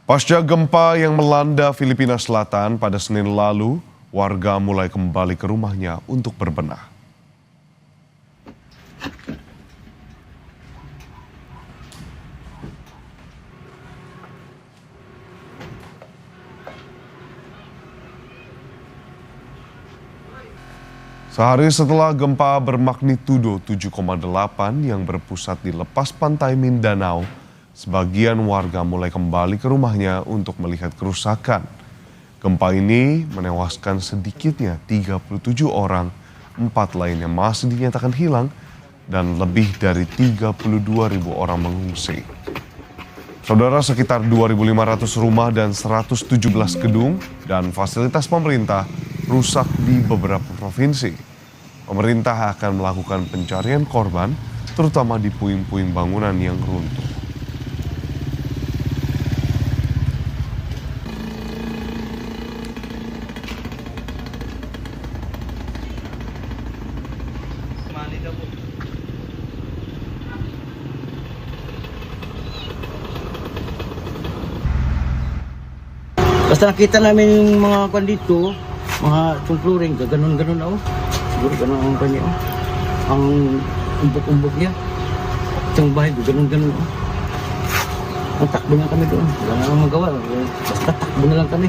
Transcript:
Pasca gempa yang melanda Filipina Selatan pada Senin lalu, warga mulai kembali ke rumahnya untuk berbenah. Sehari setelah gempa bermagnitudo 7,8 yang berpusat di lepas pantai Mindanao, sebagian warga mulai kembali ke rumahnya untuk melihat kerusakan. Gempa ini menewaskan sedikitnya 37 orang, 4 lainnya masih dinyatakan hilang, dan lebih dari 32.000 orang mengungsi. Saudara, sekitar 2.500 rumah dan 117 gedung dan fasilitas pemerintah rusak di beberapa provinsi. Pemerintah akan melakukan pencarian korban, terutama di puing-puing bangunan yang runtuh. Basta nakita namin yung mga kwan dito, mga tungkluring, gaganon-ganon ako. Siguro ganon ang kanya. Ang umbok-umbok niya. Isang bahay, gaganon-ganon ako. Ang takbo nga kami doon. Wala na akong magawa. Basta takbo na lang kami.